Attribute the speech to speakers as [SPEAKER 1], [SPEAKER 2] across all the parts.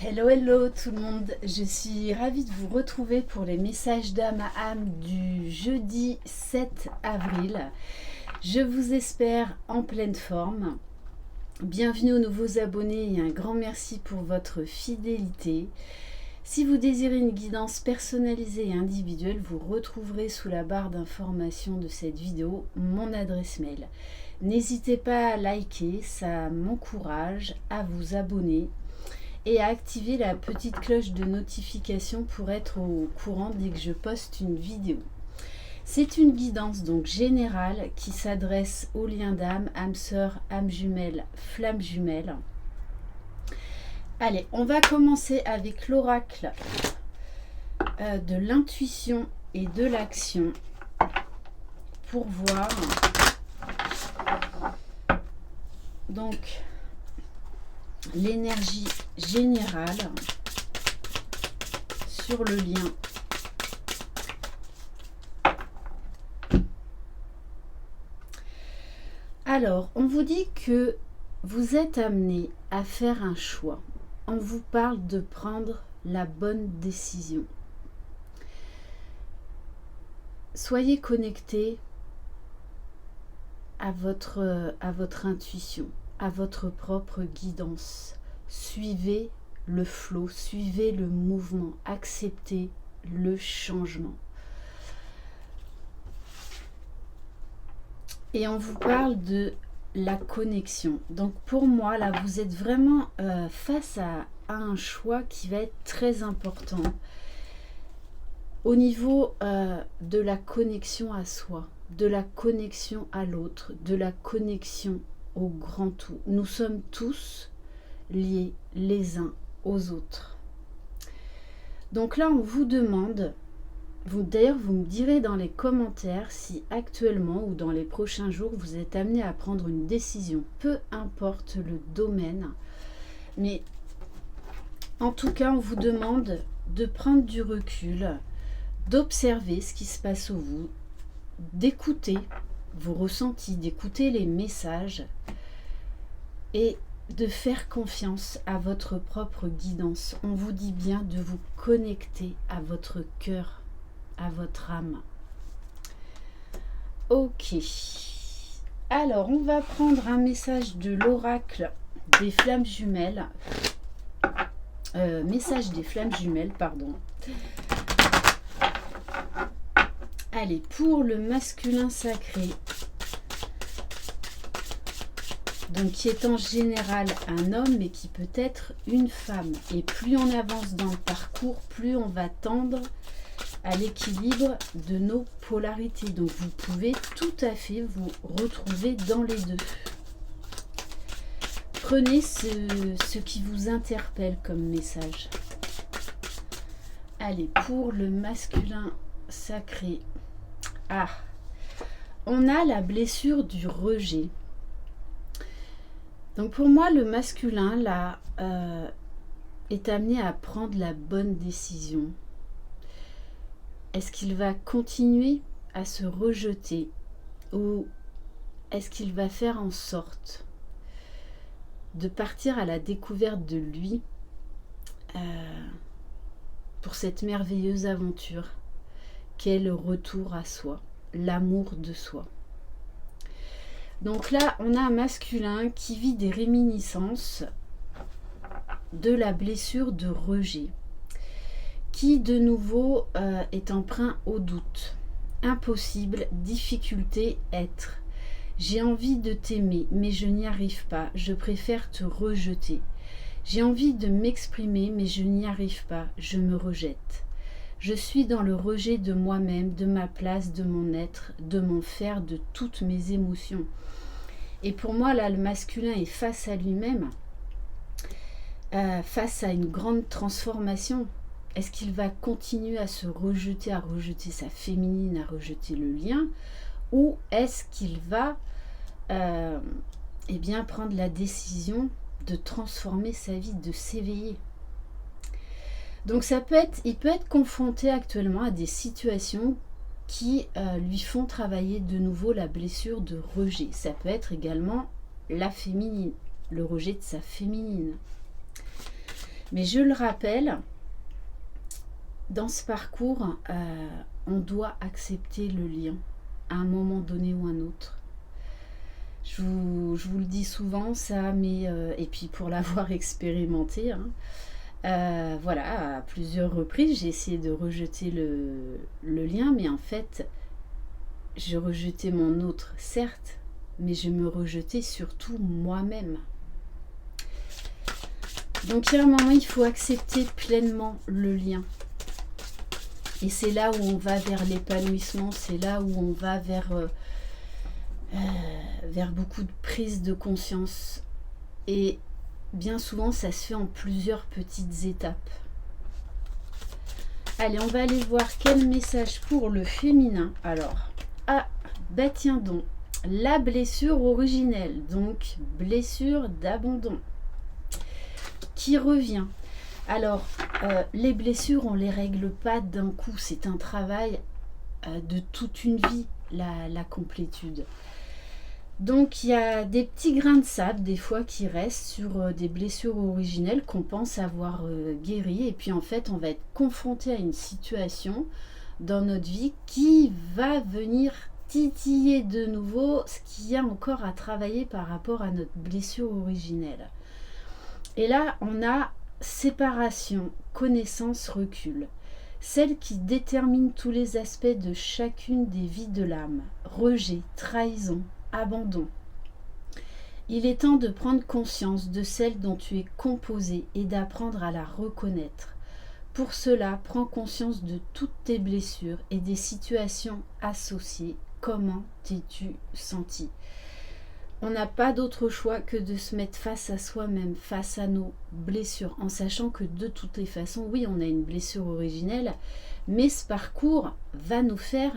[SPEAKER 1] Hello, hello tout le monde, je suis ravie de vous retrouver pour les messages d'âme à âme du jeudi 7 avril. Je vous espère en pleine forme. Bienvenue aux nouveaux abonnés et un grand merci pour votre fidélité. Si vous désirez une guidance personnalisée et individuelle, vous retrouverez sous la barre d'information de cette vidéo mon adresse mail. N'hésitez pas à liker, ça m'encourage, à vous abonner et à activer la petite cloche de notification pour être au courant dès que je poste une vidéo. C'est une guidance donc générale qui s'adresse aux liens d'âme, âme sœur, âme jumelle, flamme jumelle. Allez, on va commencer avec l'oracle de l'intuition et de l'action pour voir donc l'énergie générale sur le lien. Alors, on vous dit que vous êtes amené à faire un choix. On vous parle de prendre la bonne décision. Soyez connecté à votre intuition, à votre propre guidance. Suivez le flot, suivez le mouvement, acceptez le changement. Et on vous parle de la connexion. Donc pour moi, là, vous êtes vraiment face à un choix qui va être très important au niveau de la connexion à soi, de la connexion à l'autre, de la connexion au grand tout. Nous sommes tous liés les uns aux autres. Donc là, on vous demande, d'ailleurs, vous me direz dans les commentaires si actuellement ou dans les prochains jours, vous êtes amené à prendre une décision, peu importe le domaine. Mais en tout cas, on vous demande de prendre du recul, d'observer ce qui se passe en vous, d'écouter vos ressentis, d'écouter les messages et de faire confiance à votre propre guidance. On vous dit bien de vous connecter à votre cœur, à votre âme. Ok. Alors, on va prendre un message de l'oracle des flammes jumelles. Message des flammes jumelles, pardon. Allez, pour le masculin sacré, donc qui est en général un homme, mais qui peut être une femme. Et plus on avance dans le parcours, plus on va tendre à l'équilibre de nos polarités. Donc vous pouvez tout à fait vous retrouver dans les deux. Prenez ce qui vous interpelle comme message. Allez, pour le masculin sacré. Ah, on a la blessure du rejet. Donc pour moi, le masculin, là, est amené à prendre la bonne décision. Est-ce qu'il va continuer à se rejeter ou est-ce qu'il va faire en sorte de partir à la découverte de lui pour cette merveilleuse aventure qu'est le retour à soi, l'amour de soi. Donc là, on a un masculin qui vit des réminiscences de la blessure de rejet, qui de nouveau est emprunt au doute. Impossible, difficulté, être. J'ai envie de t'aimer, mais je n'y arrive pas. Je préfère te rejeter. J'ai envie de m'exprimer, mais je n'y arrive pas. Je me rejette. Je suis dans le rejet de moi-même, de ma place, de mon être, de mon faire, de toutes mes émotions. Et pour moi, là, le masculin est face à lui-même, face à une grande transformation. Est-ce qu'il va continuer à se rejeter, à rejeter sa féminine, à rejeter le lien, ou est-ce qu'il va prendre la décision de transformer sa vie, de s'éveiller? Donc il peut être confronté actuellement à des situations qui lui font travailler de nouveau la blessure de rejet. Ça peut être également la féminine, le rejet de sa féminine. Mais je le rappelle, dans ce parcours, on doit accepter le lien à un moment donné ou un autre. Je vous le dis souvent ça, mais et puis pour l'avoir expérimenté, hein, voilà, à plusieurs reprises, j'ai essayé de rejeter le lien, mais en fait, je rejetais mon autre, certes, mais je me rejetais surtout moi-même. Donc il y a un moment, il faut accepter pleinement le lien. Et c'est là où on va vers l'épanouissement, c'est là où on va vers beaucoup de prise de conscience. Et bien souvent, ça se fait en plusieurs petites étapes. Allez, on va aller voir quel message pour le féminin. Alors, bah tiens donc, la blessure originelle, donc blessure d'abandon, qui revient. Alors, les blessures, on ne les règle pas d'un coup, c'est un travail de toute une vie, la complétude. Donc il y a des petits grains de sable des fois qui restent sur des blessures originelles qu'on pense avoir guéries, et puis en fait on va être confronté à une situation dans notre vie qui va venir titiller de nouveau ce qu'il y a encore à travailler par rapport à notre blessure originelle. Et là on a séparation, connaissance, recul. Celle qui détermine tous les aspects de chacune des vies de l'âme. Rejet, trahison, abandon. Il est temps de prendre conscience de celle dont tu es composé et d'apprendre à la reconnaître. Pour cela, prends conscience de toutes tes blessures et des situations associées. Comment t'es-tu senti ? On n'a pas d'autre choix que de se mettre face à soi-même, face à nos blessures, en sachant que de toutes les façons, oui, on a une blessure originelle, mais ce parcours va nous faire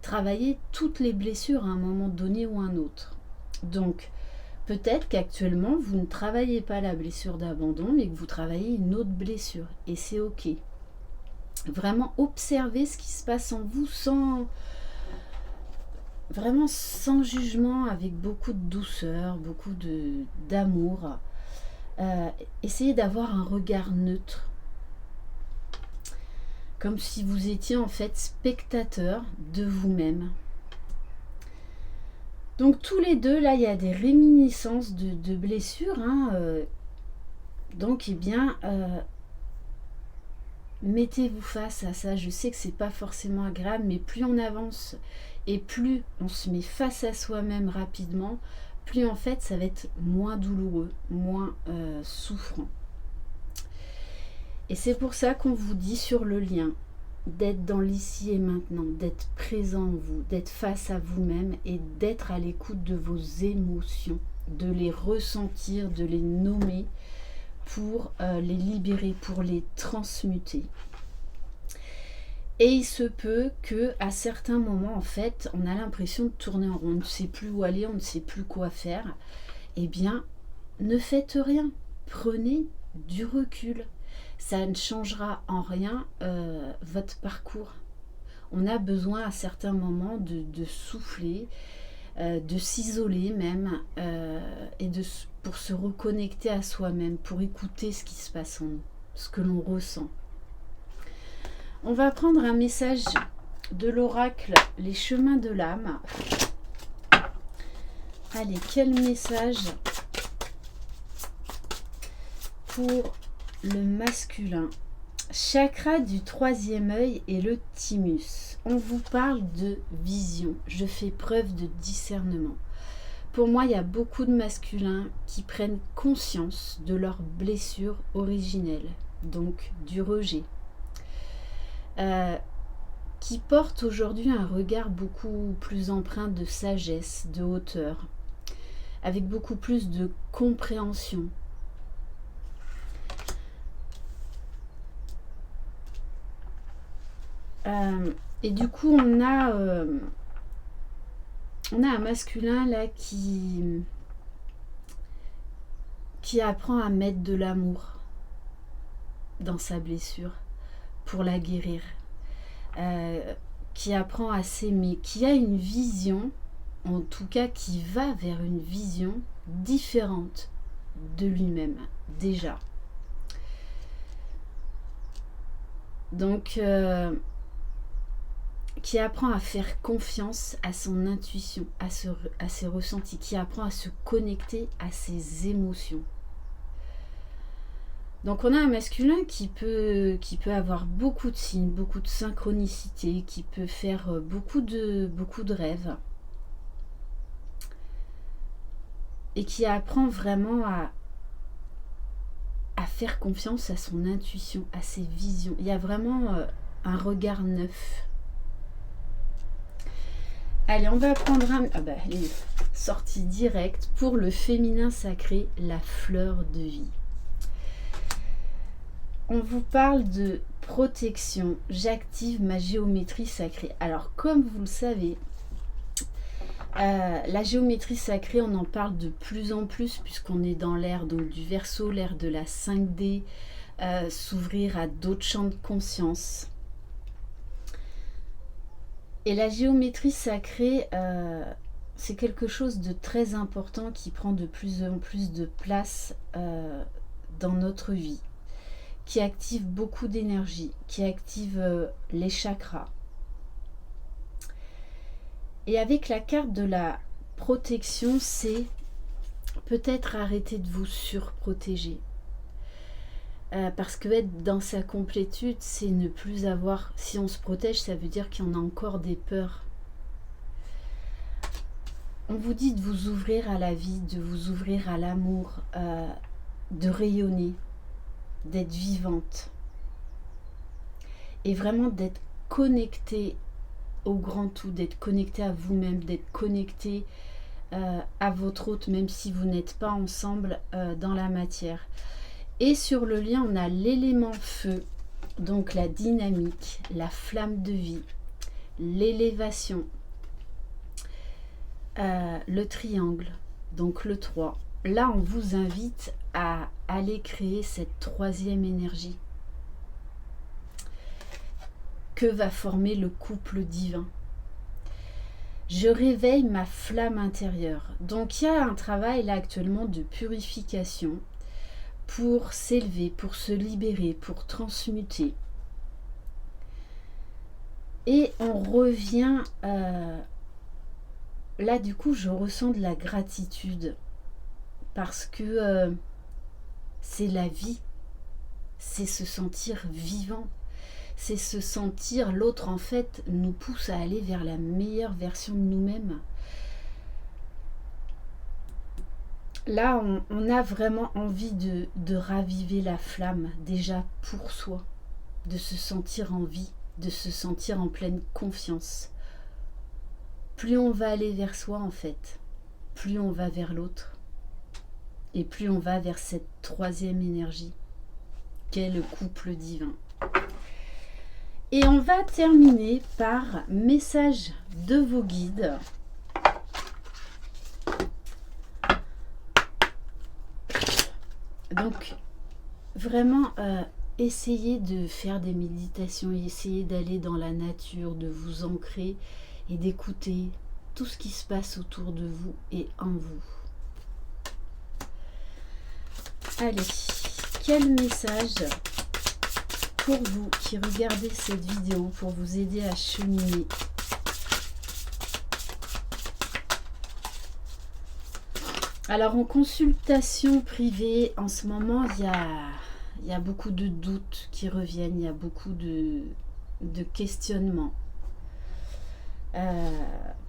[SPEAKER 1] travailler toutes les blessures à un moment donné ou un autre. Donc, peut-être qu'actuellement, vous ne travaillez pas la blessure d'abandon, mais que vous travaillez une autre blessure, et c'est ok. Vraiment observez ce qui se passe en vous vraiment sans jugement, avec beaucoup de douceur, beaucoup d'amour. Essayez d'avoir un regard neutre, comme si vous étiez en fait spectateur de vous-même. Donc tous les deux, là, il y a des réminiscences de blessures. Donc, eh bien, mettez-vous face à ça. Je sais que c'est pas forcément agréable, mais plus on avance et plus on se met face à soi-même rapidement, plus en fait ça va être moins douloureux, moins souffrant. Et c'est pour ça qu'on vous dit sur le lien, d'être dans l'ici et maintenant, d'être présent en vous, d'être face à vous-même et d'être à l'écoute de vos émotions, de les ressentir, de les nommer pour les libérer, pour les transmuter. Et il se peut que à certains moments, en fait, on a l'impression de tourner en rond, on ne sait plus où aller, on ne sait plus quoi faire. Eh bien, ne faites rien, prenez du recul. Ça ne changera en rien votre parcours. On a besoin à certains moments de souffler, de s'isoler même, et pour se reconnecter à soi-même, pour écouter ce qui se passe en nous, ce que l'on ressent. On va prendre un message de l'oracle Les Chemins de l'âme. Allez, quel message pour le masculin? Chakra du troisième œil et le thymus. On vous parle de vision. Je fais preuve de discernement. Pour moi, il y a beaucoup de masculins qui prennent conscience de leurs blessures originelles, donc du rejet. Qui portent aujourd'hui un regard beaucoup plus empreint de sagesse, de hauteur, avec beaucoup plus de compréhension. Et du coup, on a un masculin là qui apprend à mettre de l'amour dans sa blessure pour la guérir, qui apprend à s'aimer, qui a une vision, en tout cas qui va vers une vision différente de lui-même déjà. Donc, qui apprend à faire confiance à son intuition, à ses ressentis, qui apprend à se connecter à ses émotions. Donc on a un masculin qui peut avoir beaucoup de signes, beaucoup de synchronicité, qui peut faire beaucoup de rêves. Et qui apprend vraiment à faire confiance à son intuition, à ses visions. Il y a vraiment un regard neuf. Allez, on va prendre les sorties directes pour le féminin sacré, la fleur de vie. On vous parle de protection. J'active ma géométrie sacrée. Alors, comme vous le savez, la géométrie sacrée, on en parle de plus en plus puisqu'on est dans l'ère du Verseau, l'ère de la 5D, s'ouvrir à d'autres champs de conscience. Et la géométrie sacrée, c'est quelque chose de très important qui prend de plus en plus de place dans notre vie, qui active beaucoup d'énergie, qui active les chakras. Et avec la carte de la protection, c'est peut-être arrêter de vous surprotéger. Parce que être dans sa complétude, c'est ne plus avoir... Si on se protège, ça veut dire qu'il y en a encore des peurs. On vous dit de vous ouvrir à la vie, de vous ouvrir à l'amour, de rayonner, d'être vivante. Et vraiment d'être connecté au grand tout, d'être connecté à vous-même, d'être connecté à votre hôte, même si vous n'êtes pas ensemble dans la matière. Et sur le lien, on a l'élément feu, donc la dynamique, la flamme de vie, l'élévation, le triangle, donc le 3. Là, on vous invite à aller créer cette troisième énergie que va former le couple divin. Je réveille ma flamme intérieure. Donc, il y a un travail là actuellement de purification pour s'élever, pour se libérer, pour transmuter. Et on revient... là, du coup, je ressens de la gratitude parce que c'est la vie. C'est se sentir vivant. C'est se sentir... L'autre, en fait, nous pousse à aller vers la meilleure version de nous-mêmes. Là, on a vraiment envie de raviver la flamme, déjà pour soi, de se sentir en vie, de se sentir en pleine confiance. Plus on va aller vers soi, en fait, plus on va vers l'autre, et plus on va vers cette troisième énergie, qu'est le couple divin. Et on va terminer par message de vos guides. Donc, vraiment, essayez de faire des méditations, essayez d'aller dans la nature, de vous ancrer et d'écouter tout ce qui se passe autour de vous et en vous. Allez, quel message pour vous qui regardez cette vidéo, pour vous aider à cheminer? Alors en consultation privée, en ce moment, il y a beaucoup de doutes qui reviennent, il y a beaucoup de questionnements.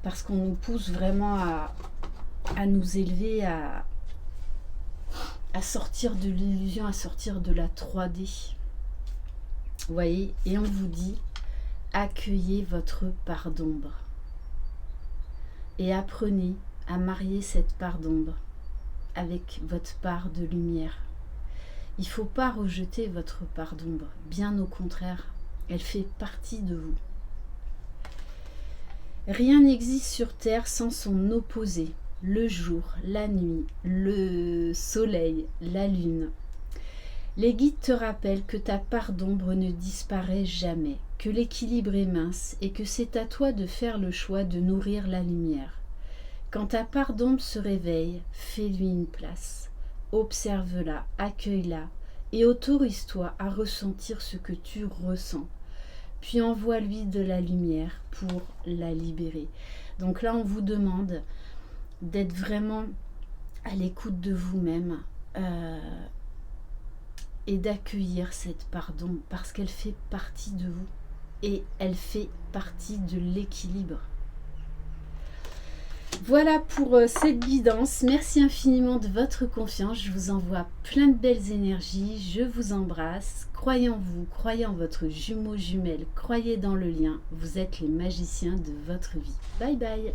[SPEAKER 1] Parce qu'on nous pousse vraiment à nous élever, à sortir de l'illusion, à sortir de la 3D. Vous voyez, et on vous dit, accueillez votre part d'ombre. Et apprenez à marier cette part d'ombre avec votre part de lumière. Il ne faut pas rejeter votre part d'ombre, bien au contraire, elle fait partie de vous. Rien n'existe sur Terre sans son opposé, le jour, la nuit, le soleil, la lune. Les guides te rappellent que ta part d'ombre ne disparaît jamais, que l'équilibre est mince et que c'est à toi de faire le choix de nourrir la lumière. Quand ta part d'ombre se réveille, fais-lui une place. Observe-la, accueille-la et autorise-toi à ressentir ce que tu ressens. puis envoie-lui de la lumière pour la libérer. Donc là, on vous demande d'être vraiment à l'écoute de vous-même et d'accueillir cette pardon parce qu'elle fait partie de vous et elle fait partie de l'équilibre. Voilà pour cette guidance. Merci infiniment de votre confiance. Je vous envoie plein de belles énergies. Je vous embrasse. Croyez en vous, croyez en votre jumeau jumelle, croyez dans le lien. Vous êtes les magiciens de votre vie. Bye bye.